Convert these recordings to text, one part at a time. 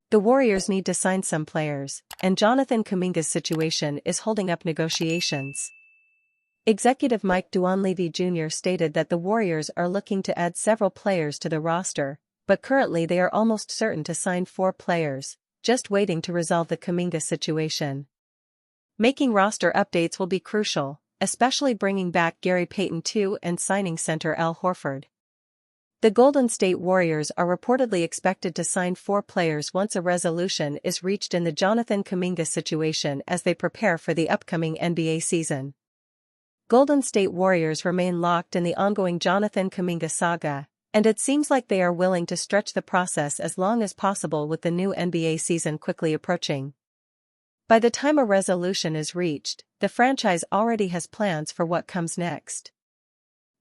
The Warriors need to sign some players, and Jonathan Kuminga's situation is holding up negotiations. Executive Mike Duonlevy Jr. stated that the Warriors are looking to add several players to the roster, but currently they are almost certain to sign 4 players, just waiting to resolve the Kuminga situation. Making roster updates will be crucial, especially bringing back Gary Payton II and signing center Al Horford. The Golden State Warriors are reportedly expected to sign 4 players once a resolution is reached in the Jonathan Kuminga situation as they prepare for the upcoming NBA season. Golden State Warriors remain locked in the ongoing Jonathan Kuminga saga, and it seems like they are willing to stretch the process as long as possible with the new NBA season quickly approaching. By the time a resolution is reached, the franchise already has plans for what comes next.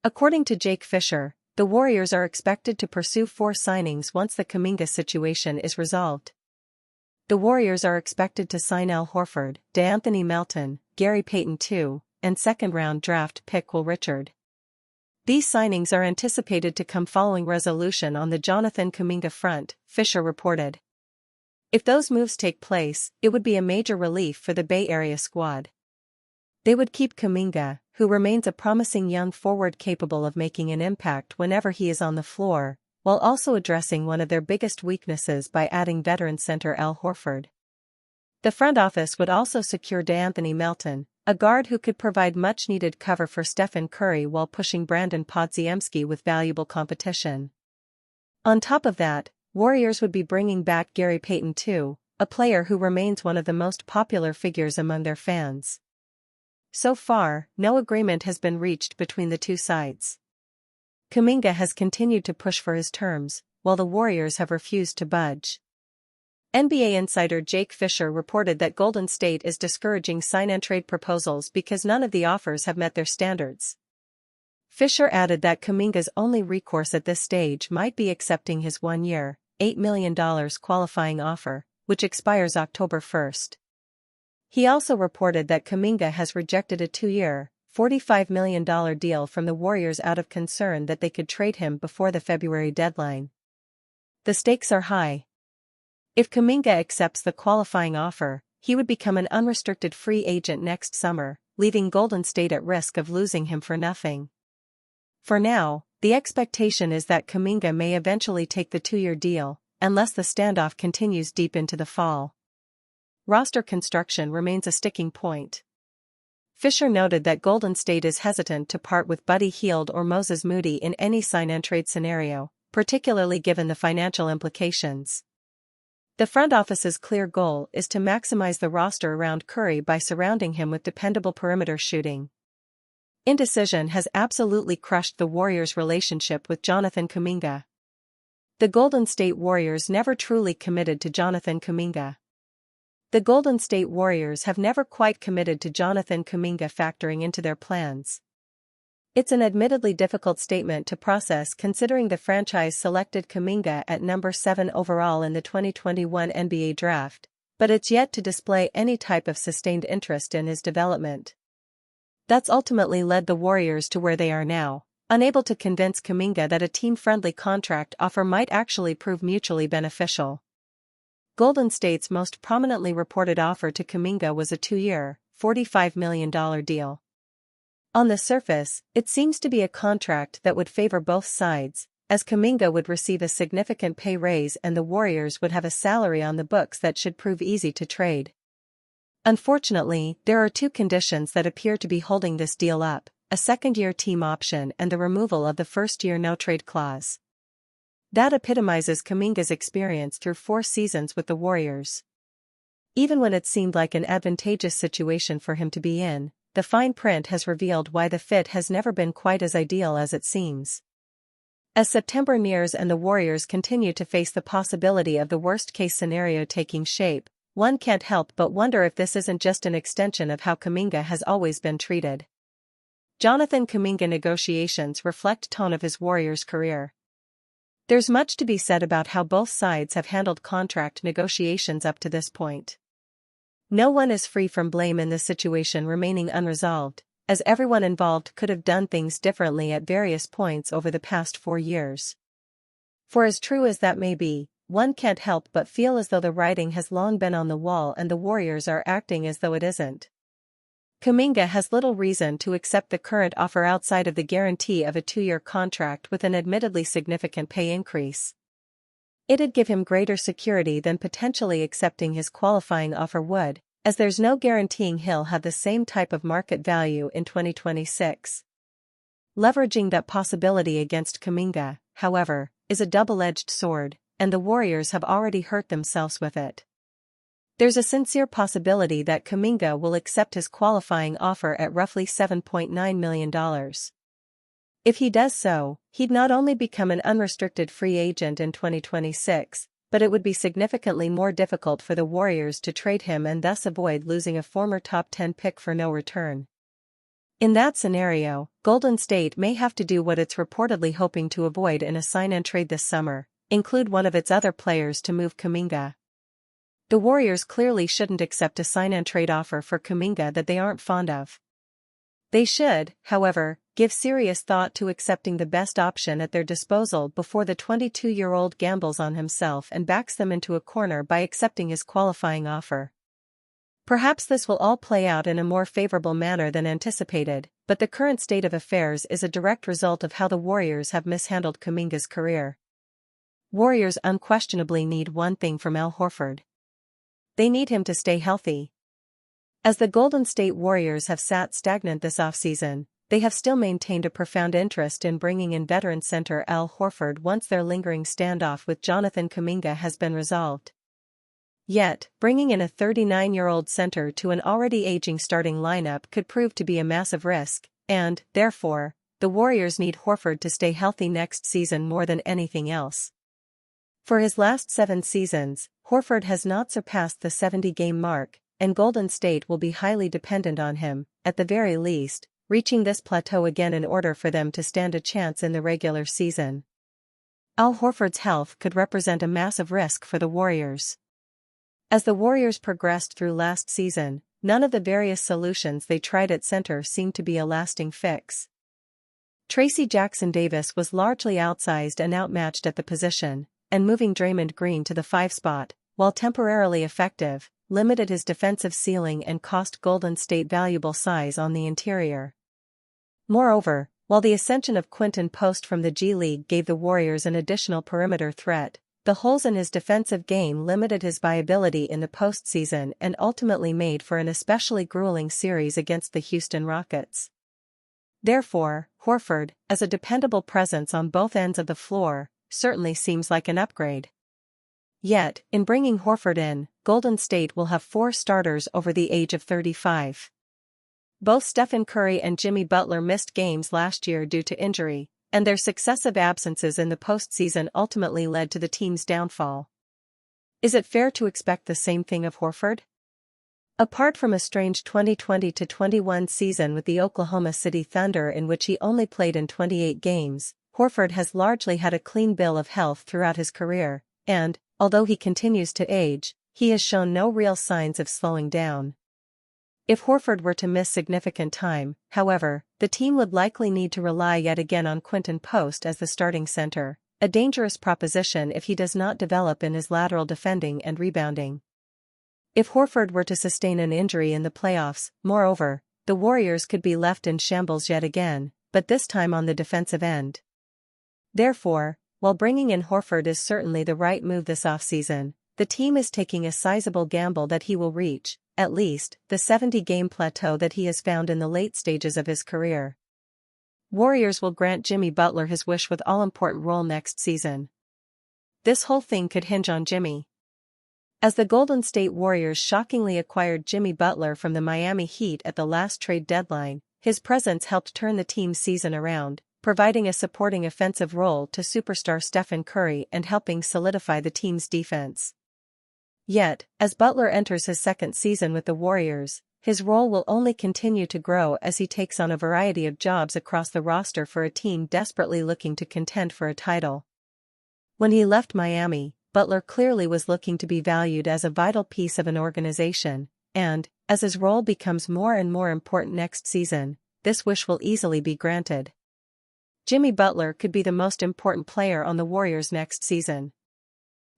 According to Jake Fisher, the Warriors are expected to pursue 4 signings once the Kuminga situation is resolved. The Warriors are expected to sign Al Horford, DeAnthony Melton, Gary Payton II, and second-round draft pick Will Richard. These signings are anticipated to come following resolution on the Jonathan Kuminga front, Fisher reported. If those moves take place, it would be a major relief for the Bay Area squad. They would keep Kuminga, who remains a promising young forward capable of making an impact whenever he is on the floor, while also addressing one of their biggest weaknesses by adding veteran center Al Horford. The front office would also secure DeAnthony Melton, a guard who could provide much-needed cover for Stephen Curry while pushing Brandon Podziemski with valuable competition. On top of that, Warriors would be bringing back Gary Payton II, a player who remains one of the most popular figures among their fans. So far, no agreement has been reached between the two sides. Kuminga has continued to push for his terms, while the Warriors have refused to budge. NBA insider Jake Fisher reported that Golden State is discouraging sign-and-trade proposals because none of the offers have met their standards. Fisher added that Kuminga's only recourse at this stage might be accepting his 1-year, $8 million qualifying offer, which expires October 1. He also reported that Kuminga has rejected a 2-year, $45 million deal from the Warriors out of concern that they could trade him before the February deadline. The stakes are high. If Kuminga accepts the qualifying offer, he would become an unrestricted free agent next summer, leaving Golden State at risk of losing him for nothing. For now, the expectation is that Kuminga may eventually take the 2-year deal, unless the standoff continues deep into the fall. Roster construction remains a sticking point. Fisher noted that Golden State is hesitant to part with Buddy Hield or Moses Moody in any sign-and-trade scenario, particularly given the financial implications. The front office's clear goal is to maximize the roster around Curry by surrounding him with dependable perimeter shooting. Indecision has absolutely crushed the Warriors' relationship with Jonathan Kuminga. The Golden State Warriors never truly committed to Jonathan Kuminga. The Golden State Warriors have never quite committed to Jonathan Kuminga factoring into their plans. It's an admittedly difficult statement to process considering the franchise selected Kuminga at number 7 overall in the 2021 NBA draft, but it's yet to display any type of sustained interest in his development. That's ultimately led the Warriors to where they are now, unable to convince Kuminga that a team-friendly contract offer might actually prove mutually beneficial. Golden State's most prominently reported offer to Kuminga was a 2-year, $45 million deal. On the surface, it seems to be a contract that would favor both sides, as Kuminga would receive a significant pay raise and the Warriors would have a salary on the books that should prove easy to trade. Unfortunately, there are 2 conditions that appear to be holding this deal up: a second-year team option and the removal of the first-year no-trade clause. That epitomizes Kuminga's experience through 4 seasons with the Warriors. Even when it seemed like an advantageous situation for him to be in, the fine print has revealed why the fit has never been quite as ideal as it seems. As September nears and the Warriors continue to face the possibility of the worst-case scenario taking shape, one can't help but wonder if this isn't just an extension of how Kuminga has always been treated. Jonathan Kuminga negotiations reflect tone of his Warriors career. There's much to be said about how both sides have handled contract negotiations up to this point. No one is free from blame in this situation remaining unresolved, as everyone involved could have done things differently at various points over the past 4 years. For as true as that may be, one can't help but feel as though the writing has long been on the wall and the Warriors are acting as though it isn't. Kuminga has little reason to accept the current offer outside of the guarantee of a 2-year contract with an admittedly significant pay increase. It'd give him greater security than potentially accepting his qualifying offer would, as there's no guaranteeing he'll have the same type of market value in 2026. Leveraging that possibility against Kuminga, however, is a double-edged sword, and the Warriors have already hurt themselves with it. There's a sincere possibility that Kuminga will accept his qualifying offer at roughly $7.9 million. If he does so, he'd not only become an unrestricted free agent in 2026, but it would be significantly more difficult for the Warriors to trade him and thus avoid losing a former top 10 pick for no return. In that scenario, Golden State may have to do what it's reportedly hoping to avoid in a sign-and-trade this summer, include one of its other players to move Kuminga. The Warriors clearly shouldn't accept a sign-and-trade offer for Kuminga that they aren't fond of. They should, however, give serious thought to accepting the best option at their disposal before the 22-year-old gambles on himself and backs them into a corner by accepting his qualifying offer. Perhaps this will all play out in a more favorable manner than anticipated, but the current state of affairs is a direct result of how the Warriors have mishandled Kuminga's career. Warriors unquestionably need one thing from Al Horford. They need him to stay healthy. As the Golden State Warriors have sat stagnant this offseason, they have still maintained a profound interest in bringing in veteran center Al Horford once their lingering standoff with Jonathan Kuminga has been resolved. Yet, bringing in a 39-year-old center to an already aging starting lineup could prove to be a massive risk, and, therefore, the Warriors need Horford to stay healthy next season more than anything else. For his last 7 seasons, Horford has not surpassed the 70-game mark, and Golden State will be highly dependent on him, at the very least, reaching this plateau again in order for them to stand a chance in the regular season. Al Horford's health could represent a massive risk for the Warriors. As the Warriors progressed through last season, none of the various solutions they tried at center seemed to be a lasting fix. Tracy Jackson-Davis was largely outsized and outmatched at the position, and moving Draymond Green to the 5 spot, while temporarily effective, limited his defensive ceiling and cost Golden State valuable size on the interior. Moreover, while the ascension of Quinton Post from the G League gave the Warriors an additional perimeter threat, the holes in his defensive game limited his viability in the postseason and ultimately made for an especially grueling series against the Houston Rockets. Therefore, Horford, as a dependable presence on both ends of the floor, certainly seems like an upgrade. Yet, in bringing Horford in, Golden State will have 4 starters over the age of 35. Both Stephen Curry and Jimmy Butler missed games last year due to injury, and their successive absences in the postseason ultimately led to the team's downfall. Is it fair to expect the same thing of Horford? Apart from a strange 2020-21 season with the Oklahoma City Thunder in which he only played in 28 games, Horford has largely had a clean bill of health throughout his career, and, although he continues to age, he has shown no real signs of slowing down. If Horford were to miss significant time, however, the team would likely need to rely yet again on Quinton Post as the starting center, a dangerous proposition if he does not develop in his lateral defending and rebounding. If Horford were to sustain an injury in the playoffs, moreover, the Warriors could be left in shambles yet again, but this time on the defensive end. Therefore, while bringing in Horford is certainly the right move this offseason, the team is taking a sizable gamble that he will reach, at least, the 70-game plateau that he has found in the late stages of his career. Warriors will grant Jimmy Butler his wish with all-important role next season. This whole thing could hinge on Jimmy. As the Golden State Warriors shockingly acquired Jimmy Butler from the Miami Heat at the last trade deadline, his presence helped turn the team's season around, providing a supporting offensive role to superstar Stephen Curry and helping solidify the team's defense. Yet, as Butler enters his 2nd season with the Warriors, his role will only continue to grow as he takes on a variety of jobs across the roster for a team desperately looking to contend for a title. When he left Miami, Butler clearly was looking to be valued as a vital piece of an organization, and, as his role becomes more and more important next season, this wish will easily be granted. Jimmy Butler could be the most important player on the Warriors next season.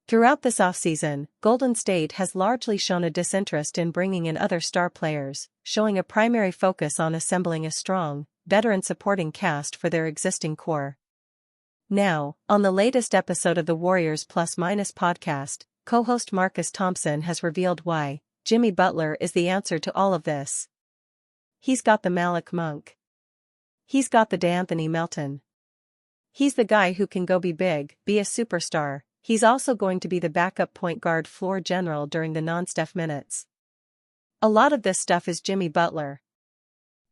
Throughout this offseason, Golden State has largely shown a disinterest in bringing in other star players, showing a primary focus on assembling a strong, veteran supporting cast for their existing core. Now, on the latest episode of the Warriors Plus Minus podcast, co-host Marcus Thompson has revealed why Jimmy Butler is the answer to all of this. He's got the Malik Monk. He's got the DeAnthony Melton. He's the guy who can go be big, be a superstar. He's also going to be the backup point guard floor general during the non-Steph minutes. A lot of this stuff is Jimmy Butler.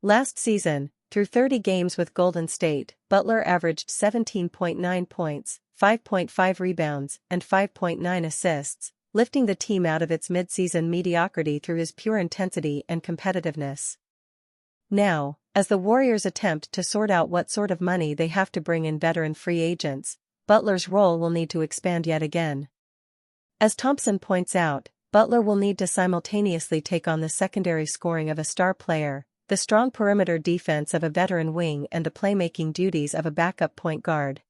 Last season, through 30 games with Golden State, Butler averaged 17.9 points, 5.5 rebounds, and 5.9 assists, lifting the team out of its mid-season mediocrity through his pure intensity and competitiveness. Now, as the Warriors attempt to sort out what sort of money they have to bring in veteran free agents, Butler's role will need to expand yet again. As Thompson points out, Butler will need to simultaneously take on the secondary scoring of a star player, the strong perimeter defense of a veteran wing, and the playmaking duties of a backup point guard.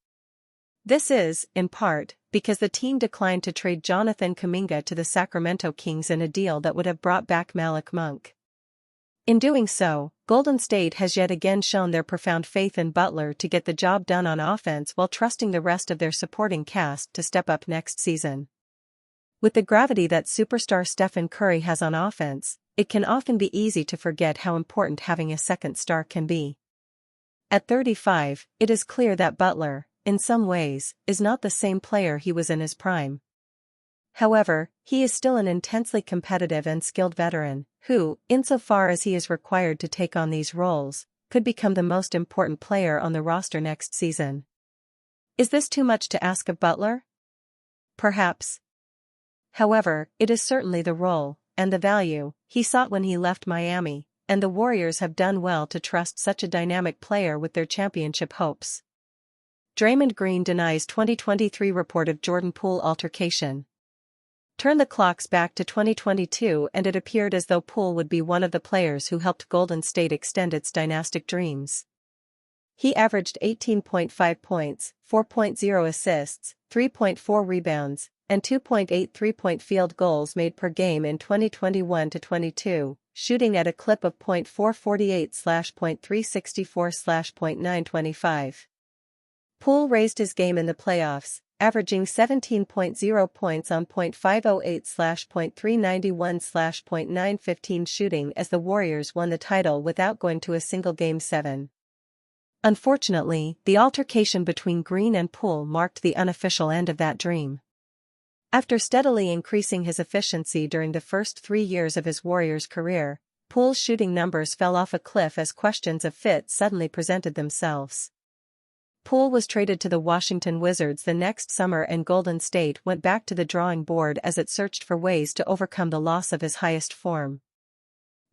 This is, in part, because the team declined to trade Jonathan Kuminga to the Sacramento Kings in a deal that would have brought back Malik Monk. In doing so, Golden State has yet again shown their profound faith in Butler to get the job done on offense while trusting the rest of their supporting cast to step up next season. With the gravity that superstar Stephen Curry has on offense, it can often be easy to forget how important having a second star can be. At 35, it is clear that Butler, in some ways, is not the same player he was in his prime. However, he is still an intensely competitive and skilled veteran, who, insofar as he is required to take on these roles, could become the most important player on the roster next season. Is this too much to ask of Butler? Perhaps. However, it is certainly the role, and the value, he sought when he left Miami, and the Warriors have done well to trust such a dynamic player with their championship hopes. Draymond Green denies 2023 report of Jordan Poole altercation. Turn the clocks back to 2022 and it appeared as though Poole would be one of the players who helped Golden State extend its dynastic dreams. He averaged 18.5 points, 4.0 assists, 3.4 rebounds, and 2.8 three-point field goals made per game in 2021-22, shooting at a clip of .448/.364/.925. Poole raised his game in the playoffs, averaging 17.0 points on .508/.391/.915 shooting as the Warriors won the title without going to a single Game 7. Unfortunately, the altercation between Green and Poole marked the unofficial end of that dream. After steadily increasing his efficiency during the first 3 years of his Warriors career, Poole's shooting numbers fell off a cliff as questions of fit suddenly presented themselves. Poole was traded to the Washington Wizards the next summer and Golden State went back to the drawing board as it searched for ways to overcome the loss of his highest form.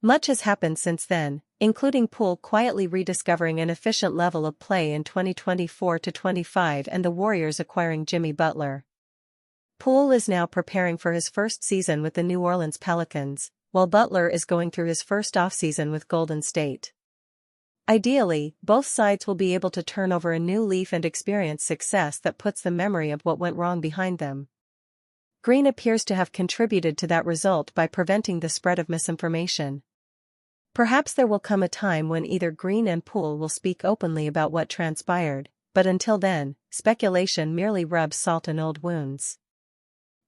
Much has happened since then, including Poole quietly rediscovering an efficient level of play in 2024-25 and the Warriors acquiring Jimmy Butler. Poole is now preparing for his first season with the New Orleans Pelicans, while Butler is going through his first offseason with Golden State. Ideally, both sides will be able to turn over a new leaf and experience success that puts the memory of what went wrong behind them. Green appears to have contributed to that result by preventing the spread of misinformation. Perhaps there will come a time when either Green and Poole will speak openly about what transpired, but until then, speculation merely rubs salt in old wounds.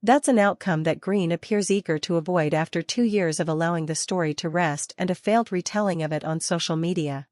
That's an outcome that Green appears eager to avoid after 2 years of allowing the story to rest and a failed retelling of it on social media.